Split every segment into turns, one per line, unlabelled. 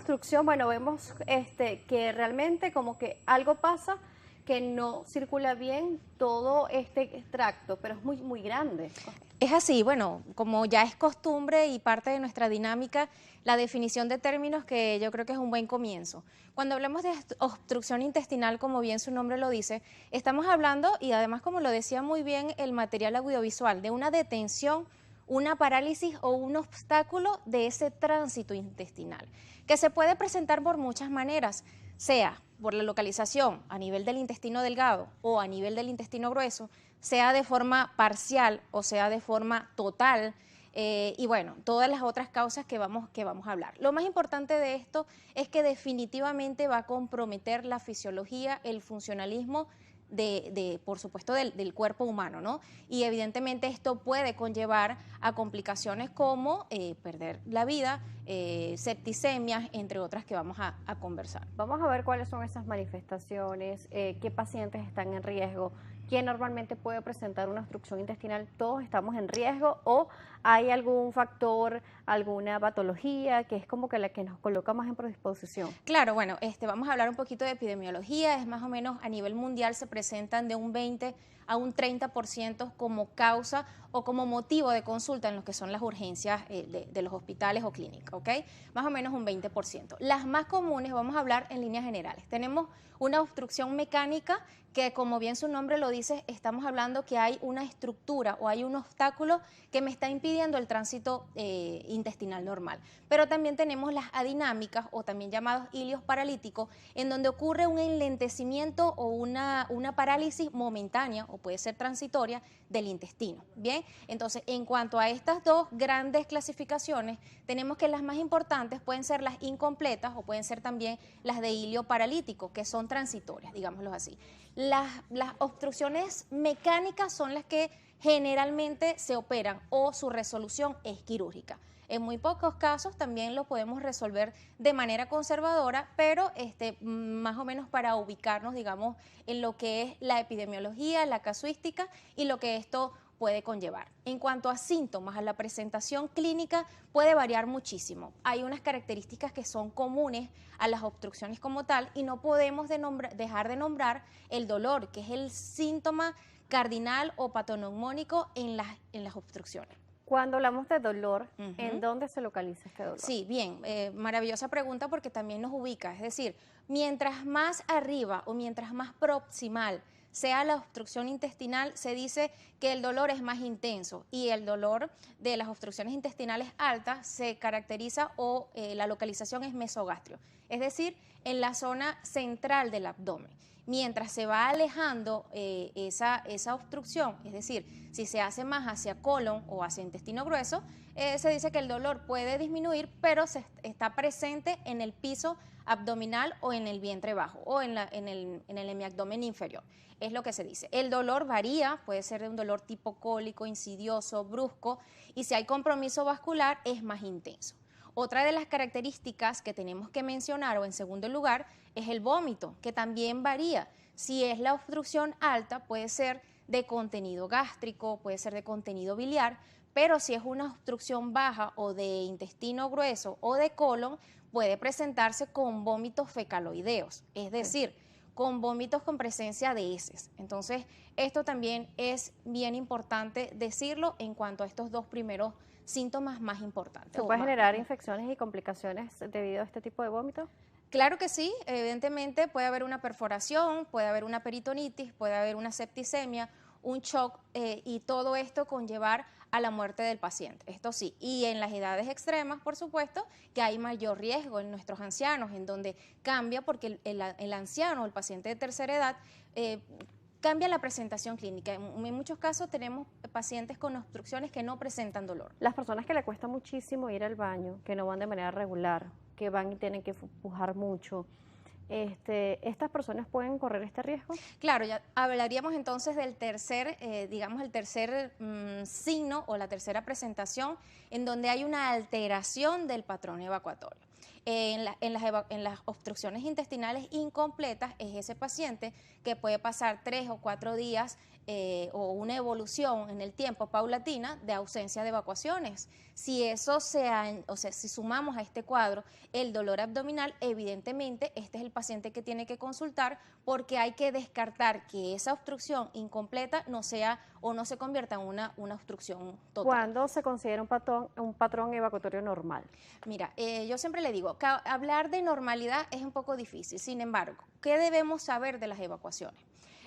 obstrucción, bueno, vemos que realmente como que algo pasa que no circula bien todo este tracto, pero es muy, muy grande.
Es así, bueno, como ya es costumbre y parte de nuestra dinámica, la definición de términos que yo creo que es un buen comienzo. Cuando hablamos de obstrucción intestinal, como bien su nombre lo dice, estamos hablando, y además como lo decía muy bien el material audiovisual, de una detención, una parálisis o un obstáculo de ese tránsito intestinal, que se puede presentar por muchas maneras, sea por la localización a nivel del intestino delgado o a nivel del intestino grueso, sea de forma parcial o sea de forma total, y bueno, todas las otras causas que vamos a hablar. Lo más importante de esto es que definitivamente va a comprometer la fisiología, el funcionalismo por supuesto, del cuerpo humano, ¿no? Y evidentemente esto puede conllevar a complicaciones como perder la vida, septicemias, entre otras que vamos a conversar.
Vamos a ver cuáles son esas manifestaciones, qué pacientes están en riesgo, quién normalmente puede presentar una obstrucción intestinal. ¿Todos estamos en riesgo o hay algún factor, alguna patología que es como que la que nos coloca más en predisposición?
Claro, bueno, vamos a hablar un poquito de epidemiología. Es más o menos a nivel mundial se presentan de un 20 a un 30% como causa o como motivo de consulta en lo que son las urgencias de los hospitales o clínicas, ¿ok? Más o menos un 20%. Las más comunes, vamos a hablar en líneas generales. Tenemos una obstrucción mecánica que, como bien su nombre lo dice, estamos hablando que hay una estructura o hay un obstáculo que me está impidiendo el tránsito intestinal normal. Pero también tenemos las adinámicas o también llamados ilios paralíticos, en donde ocurre un enlentecimiento o una parálisis momentánea o puede ser transitoria del intestino. Bien, entonces en cuanto a estas dos grandes clasificaciones, tenemos que las más importantes pueden ser las incompletas o pueden ser también las de ilio paralítico, que son transitorias, digámoslo así. Las obstrucciones mecánicas son las que generalmente se operan o su resolución es quirúrgica. En muy pocos casos también lo podemos resolver de manera conservadora, pero más o menos para ubicarnos, digamos, en lo que es la epidemiología, la casuística y lo que esto puede conllevar. En cuanto a síntomas, a la presentación clínica puede variar muchísimo. Hay unas características que son comunes a las obstrucciones como tal y no podemos dejar de nombrar el dolor, que es el síntoma cardinal o patoneumónico en las obstrucciones.
Cuando hablamos de dolor, ¿en dónde se localiza este dolor?
Sí, bien, maravillosa pregunta porque también nos ubica, es decir, mientras más arriba o mientras más proximal sea la obstrucción intestinal, se dice que el dolor es más intenso y el dolor de las obstrucciones intestinales altas se caracteriza o la localización es mesogastrio, es decir, en la zona central del abdomen. Mientras se va alejando esa obstrucción, es decir, si se hace más hacia colon o hacia intestino grueso, se dice que el dolor puede disminuir, pero está presente en el piso abdominal o en el vientre bajo o en el hemiabdomen inferior. Es lo que se dice. El dolor varía, puede ser de un dolor tipo cólico, insidioso, brusco, y si hay compromiso vascular es más intenso. Otra de las características que tenemos que mencionar, o en segundo lugar, es el vómito, que también varía. Si es la obstrucción alta, puede ser de contenido gástrico, puede ser de contenido biliar, pero si es una obstrucción baja o de intestino grueso o de colon, puede presentarse con vómitos fecaloideos, es decir, con vómitos con presencia de heces. Entonces, esto también es bien importante decirlo en cuanto a estos dos primeros síntomas más importantes.
¿Se puede generar infecciones y complicaciones debido a este tipo de vómito?
Claro que sí, evidentemente puede haber una perforación, puede haber una peritonitis, puede haber una septicemia, un shock y todo esto conllevar a la muerte del paciente. Esto sí, y en las edades extremas, por supuesto, que hay mayor riesgo en nuestros ancianos, en donde cambia porque el anciano, el paciente de tercera edad, cambia la presentación clínica. En muchos casos tenemos pacientes con obstrucciones que no presentan dolor.
Las personas que le cuesta muchísimo ir al baño, que no van de manera regular, que van y tienen que pujar mucho, ¿estas personas pueden correr este riesgo?
Claro, ya hablaríamos entonces del tercer, digamos, el tercer signo o la tercera presentación en donde hay una alteración del patrón evacuatorio. en las obstrucciones intestinales incompletas es ese paciente que puede pasar 3 o 4 días o una evolución en el tiempo paulatina de ausencia de evacuaciones. Si eso si sumamos a este cuadro el dolor abdominal, evidentemente este es el paciente que tiene que consultar, porque hay que descartar que esa obstrucción incompleta no sea o no se convierta en una obstrucción total.
¿Cuándo se considera un patrón evacuatorio normal?
Mira, yo siempre le digo que hablar de normalidad es un poco difícil. Sin embargo, ¿qué debemos saber de las evacuaciones?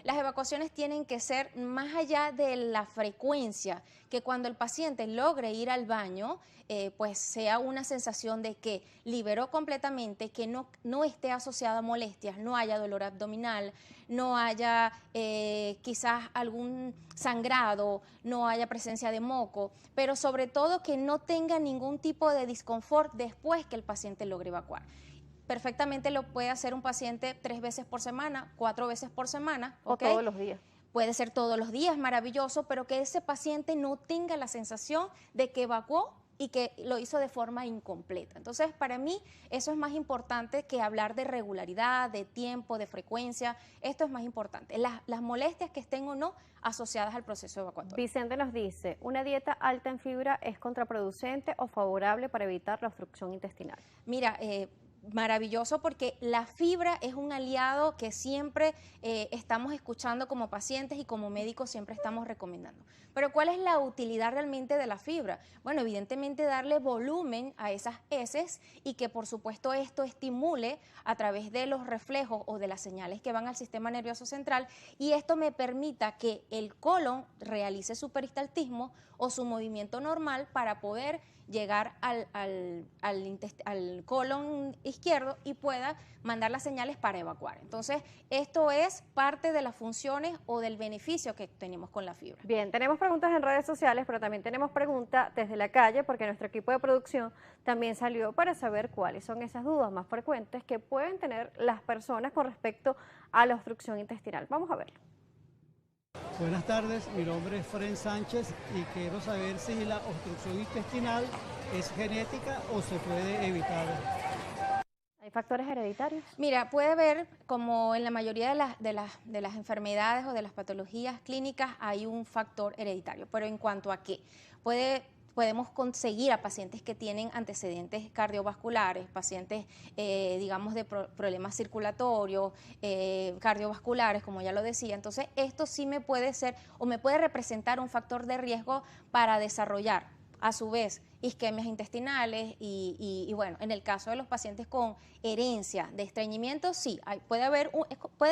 Las evacuaciones tienen que ser más allá de la frecuencia, que cuando el paciente logre ir al baño, pues sea una sensación de que liberó completamente, que no esté asociada a molestias, no haya dolor abdominal, no haya quizás algún sangrado, no haya presencia de moco, pero sobre todo que no tenga ningún tipo de disconfort después que el paciente logre evacuar. Perfectamente lo puede hacer un paciente 3 veces por semana, 4 veces por semana.
¿Okay? O todos los días.
Puede ser todos los días, maravilloso, pero que ese paciente no tenga la sensación de que evacuó y que lo hizo de forma incompleta. Entonces, para mí, eso es más importante que hablar de regularidad, de tiempo, de frecuencia. Esto es más importante. Las molestias que estén o no asociadas al proceso evacuatorio.
Vicente nos dice, ¿una dieta alta en fibra es contraproducente o favorable para evitar la obstrucción intestinal?
Mira, maravilloso, porque la fibra es un aliado que siempre estamos escuchando como pacientes y como médicos siempre estamos recomendando. Pero ¿cuál es la utilidad realmente de la fibra? Bueno, evidentemente darle volumen a esas heces y que por supuesto esto estimule a través de los reflejos o de las señales que van al sistema nervioso central, y esto me permita que el colon realice su peristaltismo o su movimiento normal para poder llegar al colon izquierdo y pueda mandar las señales para evacuar. Entonces, esto es parte de las funciones o del beneficio que tenemos con la fibra.
Bien, tenemos preguntas en redes sociales, pero también tenemos preguntas desde la calle, porque nuestro equipo de producción también salió para saber cuáles son esas dudas más frecuentes que pueden tener las personas con respecto a la obstrucción intestinal. Vamos a verlo.
Buenas tardes, mi nombre es Fren Sánchez y quiero saber si la obstrucción intestinal es genética o se puede evitar.
¿Hay factores hereditarios?
Mira, puede haber, como en la mayoría de las enfermedades o de las patologías clínicas, hay un factor hereditario, pero ¿en cuanto a qué? Podemos conseguir a pacientes que tienen antecedentes cardiovasculares, pacientes, digamos, de problemas circulatorios, cardiovasculares, como ya lo decía. Entonces, esto sí me puede ser o me puede representar un factor de riesgo para desarrollar, a su vez, isquemias intestinales y bueno, en el caso de los pacientes con herencia de estreñimiento, sí, puede haber